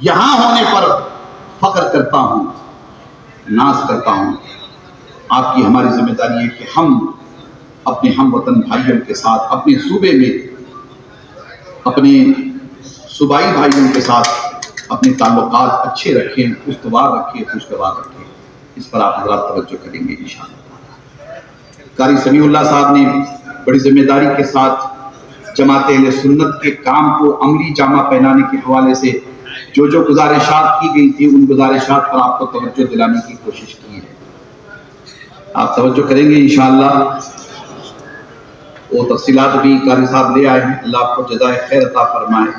یہاں ہونے پر فخر کرتا ہوں، ناز کرتا ہوں۔ آپ کی ہماری ذمہ داری ہے کہ ہم اپنے ہم وطن بھائیوں کے ساتھ، اپنے صوبے میں اپنے صوبائی بھائیوں کے ساتھ اپنے تعلقات اچھے رکھیں، استوار رکھیں، خوشگوار رکھیں۔ اس پر آپ حضرات توجہ کریں گے انشاءاللہ۔ قاری سمیع اللہ صاحب نے بڑی ذمہ داری کے ساتھ جماعت اہل سنت کے کام کو عملی جامہ پہنانے کے حوالے سے جو گزارشات کی گئی تھی، ان گزارشات پر آپ کو توجہ دلانے کی کوشش کی ہے۔ آپ توجہ کریں گے انشاءاللہ۔ وہ تفصیلات بھی قاری صاحب لے آئے ہیں، اللہ آپ کو جزائے خیر عطا فرمائے۔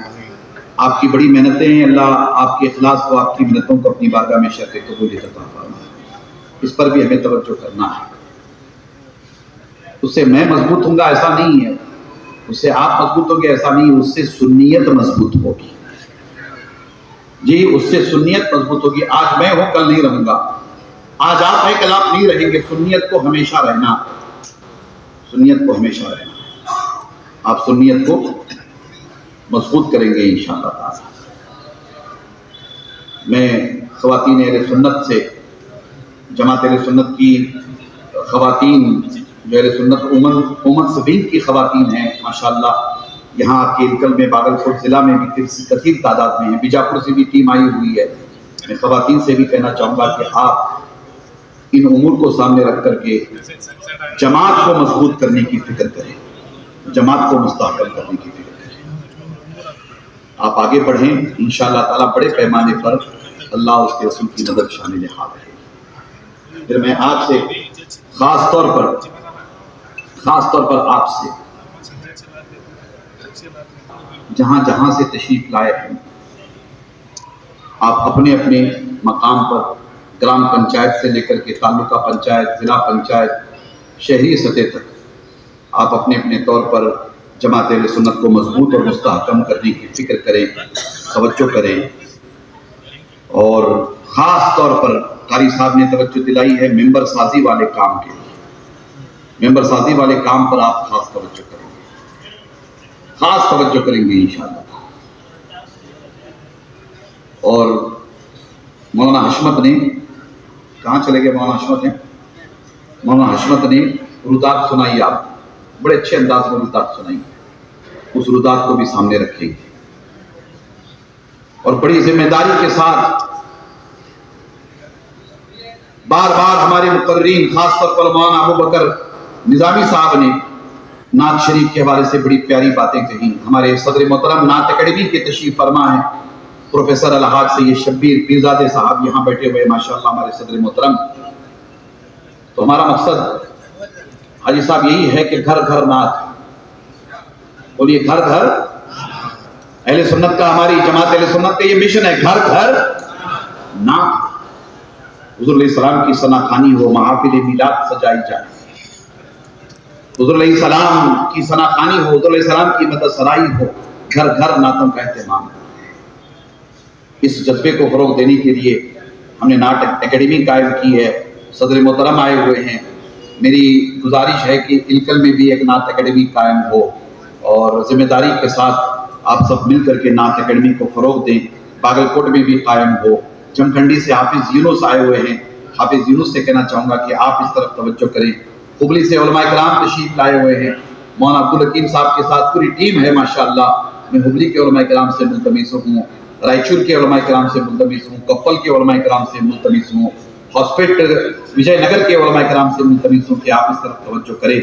آپ کی بڑی محنتیں ہیں، اللہ آپ کے اخلاص کو، آپ کی محنتوں کو اپنی بارگاہ میں شرط قبولیت عطا فرمائے۔ اس پر بھی ہمیں توجہ کرنا ہے۔ اس سے میں مضبوط ہوں گا ایسا نہیں ہے، اس سے آپ مضبوط ہوں گے ایسا نہیں ہے، اس سے سنیت مضبوط ہوگی۔ جی، اس سے سنیت مضبوط ہوگی۔ آج میں ہوں، کل نہیں رہوں گا۔ آج آپ ہیں، کل آپ نہیں رہیں گے۔ سنیت کو ہمیشہ رہنا، سنیت کو ہمیشہ رہنا۔ آپ سنیت کو مضبوط کریں گے انشاءاللہ تعالی۔ میں خواتین اہل سنت سے، جماعت اہل سنت کی خواتین جو اہل سنت امت سبیل کی خواتین ہیں ماشاءاللہ، یہاں آپ کے انکل میں، باگلکوٹ ضلع میں بھی کثیر تعداد میں ہیں، بیجاپور سے بھی ٹیم آئی ہوئی ہے۔ میں خواتین سے بھی کہنا چاہوں گا کہ آپ ان امور کو سامنے رکھ کر کے جماعت کو مضبوط کرنے کی فکر کریں، جماعت کو مستحکم کرنے کی فکر کریں۔ آپ آگے بڑھیں انشاءاللہ تعالیٰ، بڑے پیمانے پر اللہ اس کے رسول کی نظر شامل حال ہے۔ پھر میں آپ سے خاص طور پر آپ سے جہاں جہاں سے تشریف لائے ہیں، آپ اپنے اپنے مقام پر گرام پنچایت سے لے کر کے تعلقہ پنچایت، ضلع پنچایت، شہری سطح تک آپ اپنے اپنے طور پر جماعت اہل سنت کو مضبوط اور مستحکم کرنے کی فکر کریں، توجہ کریں۔ اور خاص طور پر قاری صاحب نے توجہ دلائی ہے ممبر سازی والے کام کے لیے۔ ممبر سازی والے کام پر آپ خاص توجہ کریں گے، خاص توجہ کریں گے انشاءاللہ۔ اور مولانا حشمت نے، کہاں چلے گئے مولانا حشمت نے؟ مولانا حشمت نے رودات سنائی، آپ بڑے اچھے انداز میں رودات سنائی، اس رودات کو بھی سامنے رکھیں گے۔ اور بڑی ذمہ داری کے ساتھ بار بار ہمارے مقررین، خاص طور پر مولانا ابو بکر نظامی صاحب نے نعت شریف کے حوالے سے بڑی پیاری باتیں کہیں۔ ہمارے صدر محترم نعت اکیڈمی کے تشریف فرما ہیں پروفیسر الحاج سید شبیر پیرزادہ صاحب، یہاں بیٹھے ہوئے ماشاءاللہ ہمارے صدر محترم۔ تو ہمارا مقصد حاجی صاحب یہی ہے کہ گھر گھر نعت، بولیے گھر گھر اہل سنت کا، ہماری جماعت اہل سنت کا یہ مشن ہے، گھر گھر نعت۔ حضور علیہ السلام کی ثنا خوانی ہو، محافل میلاد سجائی جائے، حضور علیہ السلام کی ثنا خوانی ہو، حضور علیہ السلام کی مدح سرائی ہو، گھر گھر نعتوں کا اہتمام۔ اس جذبے کو فروغ دینے کے لیے ہم نے نعت اکیڈمی قائم کی ہے، صدر محترم آئے ہوئے ہیں۔ میری گزارش ہے کہ الکل میں بھی ایک نعت اکیڈمی قائم ہو، اور ذمہ داری کے ساتھ آپ سب مل کر کے نعت اکیڈمی کو فروغ دیں۔ باگلکوٹ میں بھی قائم ہو۔ جمکھنڈی سے حافظ یونس آئے ہوئے ہیں، حافظ یونس سے کہنا چاہوں گا کہ آپ اس طرف توجہ کریں۔ ہبلی سے علماء کرام تشریف لائے ہوئے ہیں، مولانا عبدالحکیم صاحب کے ساتھ پوری ٹیم ہے ماشاءاللہ۔ میں ہبلی کے علماء کرام سے ملتمس ہوں، رائچور کے علماء کرام سے ملتمس ہوں، کپل کے علماء کرام سے ملتمس ہوں، ہاسپٹل وجے نگر کے علماء کرام سے ملتمس ہوں کہ آپ اس طرف توجہ کریں،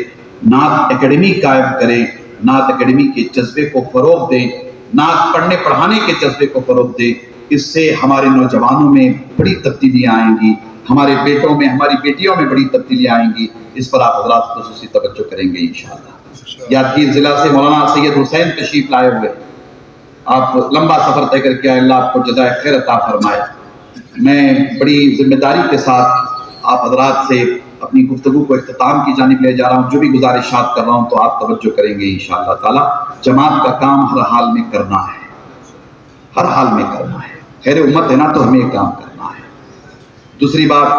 نعت اکیڈمی قائم کریں، نعت اکیڈمی کے جذبے کو فروغ دیں، نعت پڑھنے پڑھانے کے جذبے کو فروغ دیں۔ اس سے ہمارے نوجوانوں میں بڑی تبدیلیاں آئیں گی، ہمارے بیٹوں میں، ہماری بیٹیوں میں بڑی تبدیلیاں آئیں گی۔ اس پر آپ حضرات خصوصی توجہ کریں گے انشاءاللہ۔ یادگیر ضلع سے مولانا سید حسین تشریف لائے ہوئے، آپ لمبا سفر طے کر کے آئے، اللہ آپ کو جزائے خیر عطا فرمائے۔ میں بڑی ذمہ داری کے ساتھ آپ حضرات سے اپنی گفتگو کو اختتام کی جانب لے جا رہا ہوں۔ جو بھی گزارشات کر رہا ہوں تو آپ توجہ کریں گے انشاءاللہ تعالی۔ جماعت کا کام ہر حال میں کرنا ہے، ہر حال میں کرنا ہے، خیر امت ہے نا، تو ہمیں یہ کام کرنا ہے۔ دوسری بات،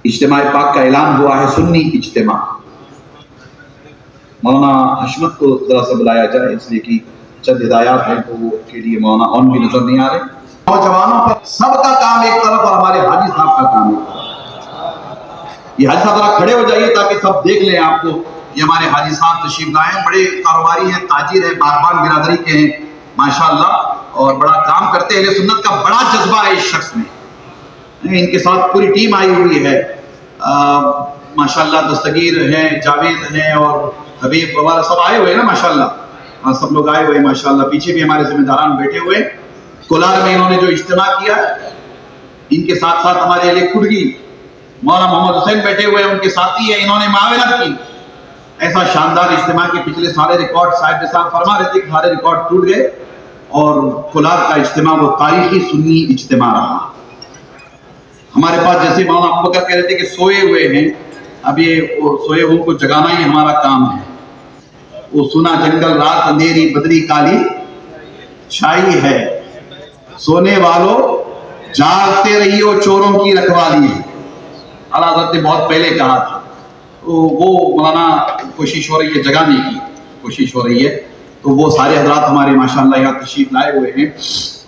اجتماع پاک کا اعلان ہوا ہے، سنی اجتماع۔ مولانا حشمت کو ذرا سا بلایا جائے، اس لیے کہ चंद हिदायत हैं तो वो के लिए मौलाना ऑन भी नजर नहीं आ रहे। नौजवानों पर सबका काम एक तरफ और हमारे हाजी साहब का काम एक तरफ। ये हाजी साहब जरा खड़े हो जाइए ताकि सब देख लें आपको। ये हमारे हाजी साहब तशरीफ लाए हैं, बड़े कारोबारी हैं, ताजिर हैं, बागबान बिरादरी के हैं माशाअल्लाह, और बड़ा काम करते हैं। सुन्नत का बड़ा जज्बा है इस शख्स में। इनके साथ पूरी टीम आई हुई है माशाअल्लाह। दस्तगीर हैं, जावेद हैं और हबीब वगैरह सब आए हुए हैं ना माशाअल्लाह। सब लोग आए हुए हैं माशाअल्लाह। पीछे भी हमारे जिम्मेदारान बैठे हुए। कोलार में इन्होंने जो इज्तिमा किया, इनके साथ साथ हमारे अली कुर्गी मौलाना मोहम्मद हुसैन बैठे हुए हैं, उनके साथी हैं, इन्होंने माविनत की। ऐसा शानदार इज्तिमा के पिछले सारे रिकॉर्ड साहब फरमा रहे थे कि सारे रिकॉर्ड टूट गए और कोलार का इज्तिमा वो तारीखी सुन्नी इज्तिमा रहा। हमारे पास जैसे मौलाना अबू बकर कह रहे थे कि सोए हुए हैं, अब ये सोए हुए को जगाना ही हमारा काम है। वो सुना जंगल रात अंधेरी बदरी काली छाई है, सोने वालों जागते रहिए चोरों की रखवाली है। अल्लाह हज़रत ने बहुत पहले कहा था। तो वो मौलाना कोशिश हो रही है, जगाने की कोशिश हो रही है। तो वो सारे हजरात हमारे माशाअल्लाह यहाँ तशरीफ लाए हुए हैं।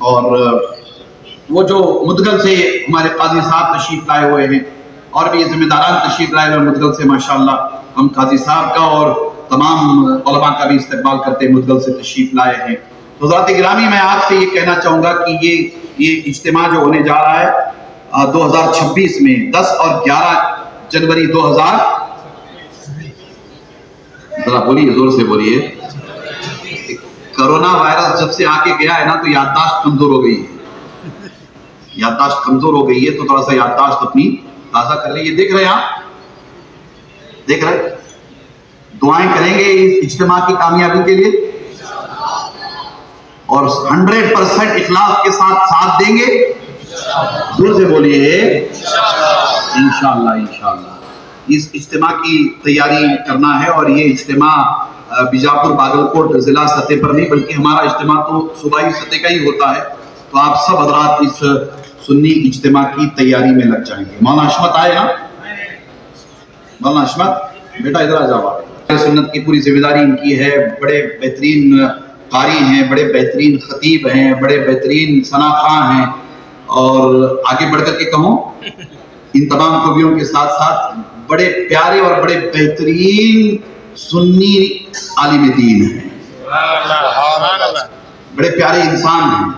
और वो जो मुदगल से हमारे काजी साहब तशरीफ लाए हुए हैं और भी जिम्मेदारान तशरीफ लाए हुए मुदगल से माशाअल्लाह। हम काजी साहब का और तमाम उलमा का भी इस्तकबाल करते मुदगल से तशरीफ लाए हैं। तो हज़रात गिरामी, मैं आपसे ये कहना चाहूँगा कि ये इज्तिमा जो होने जा रहा है 2026 में 10 और 11 जनवरी 2000, जरा बोलिए, जोर से बोलिए। कोरोना वायरस जब से आके गया है ना तो याददाश्त कमजोर हो गई है। याददाश्त कमजोर हो गई है तो थोड़ा सा याददाश्त अपनी ताज़ा कर लीजिए। देख रहे हैं आप, देख रहे हैं। दुआएं करेंगे इस इज्तिमा की कामयाबी के लिए और 100% इखलास के साथ देंगे। जोर से बोलिए इंशाअल्लाह। इंशाअल्लाह इस इज्तिमा की तैयारी करना है और ये इज्तिमा बीजापुर बागलकोट जिला सतह पर नहीं बल्कि हमारा इज्तिमा तो सूबाई सतह का ही होता है। तो आप सब हजरात इस सुन्नी इज्तिमा की तैयारी में लग जाएंगे। मौलाना अशमत आए ना, मौलाना अशमत बेटा इधर आ जाओ। सुन्नत की पूरी जिम्मेदारी इनकी है। बड़े बेहतरीन कारी हैं, बड़े बेहतरीन खतीब हैं, बड़े बेहतरीन सनाखा हैं और आगे बढ़कर के कहूँ इन तमाम खूबियों के साथ साथ बड़े प्यारे और बड़े बेहतरीन सुन्नी आलिम दीन हैं। बड़े प्यारे इंसान हैं,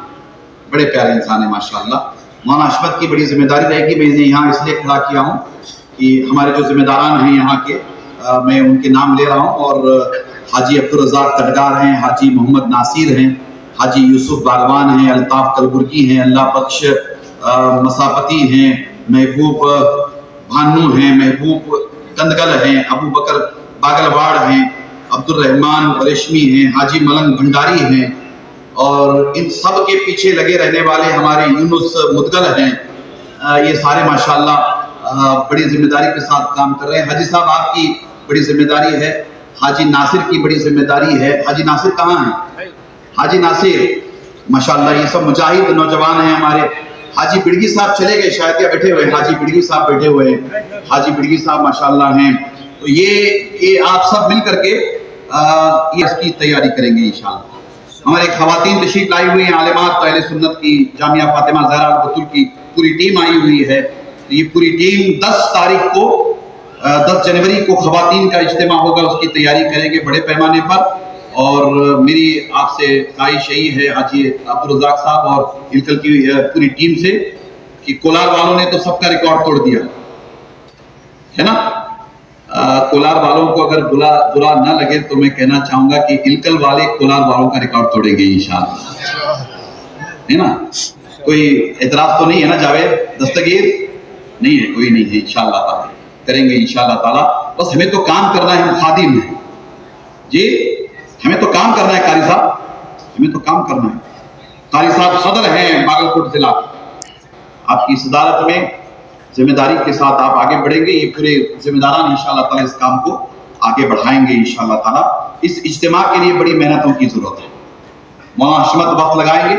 बड़े प्यारे इंसान हैं माशाअल्लाह। मौलाना अशमत की बड़ी जिम्मेदारी रहेगी। मैं इन्हें यहाँ इसलिए खड़ा किया हूँ कि हमारे जो जिम्मेदारान हैं यहाँ के, मैं उनके नाम ले रहा हूँ। और हाजी अब्दुल रज़ाक तटगार हैं, हाजी मोहम्मद नासिर हैं, हाजी यूसुफ बागवान हैं, अल्ताफ कलबुर्गी हैं, अल्लाह बख्श मसापती हैं, महबूब भानू हैं, महबूब कंदगल हैं, अबू बकर बागलवाड़ हैं, अब्दुल रहमान रेशमी हैं, हाजी मलंग भंडारी हैं और इन सब के पीछे लगे रहने वाले हमारे यूनुस मुदगल हैं। ये सारे माशाअल्लाह बड़ी जिम्मेदारी के साथ काम कर रहे हैं। हाजी साहब आपकी बड़ी जिम्मेदारी है, हाजी नासिर की बड़ी जिम्मेदारी है। हाजी नासिर कहाँ हैं? हाजी नासिर माशाअल्लाह ये सब मुजाहिद नौजवान हैं हमारे। हाजी बिड़गी साहब चले गए शायद, या बैठे हुए हैं? हाजी बिड़गी साहब बैठे हुए हैं। हाजी बिड़गी साहब माशाअल्लाह हैं। तो ये आप सब मिल करके ये इसकी तैयारी करेंगे इंशाअल्लाह। हमारे खवातीन तशरीफ लाई हुई हैं, आलिमात अहले सुन्नत की जामिया फातिमा ज़हरा अल-बतूल की पूरी टीम आई हुई है। तो ये पूरी टीम 10 तारीख को 10 जनवरी को खवातीन का इज्तिमा होगा, उसकी तैयारी करेंगे बड़े पैमाने पर। और मेरी आपसे ख्वाहिश यही है हाजी अब्दुल रज़ाक साहब और इलकल की पूरी टीम से कि कोलार वालों ने तो सबका रिकॉर्ड तोड़ दिया है ना। कोलार वालों को अगर बुरा न लगे तो मैं कहना चाहूंगा कि इलकल वाले कोलार वालों का रिकॉर्ड तोड़ेंगे इंशाअल्लाह, है ना। कोई एतराज तो नहीं है ना जावेद, दस्तगीर नहीं है, कोई नहीं है। इंशाअल्लाह ताला करेंगे इंशाअल्लाह ताला। बस हमें तो काम करना है, हम खादिम हैं जी, हमें तो काम करना है कारी साहब, हमें तो काम करना है। कारी साहब सदर हैं बागलकोट जिला, आपकी सदारत में जिम्मेदारी के साथ आप आगे बढ़ेंगे। ये पूरे जिम्मेदारान इंशाअल्लाह ताला इस काम को आगे बढ़ाएंगे इंशाअल्लाह ताला। इस इज्तिमा के लिए बड़ी मेहनतों की जरूरत है। मौलाना अशमत वक्त लगाएंगे,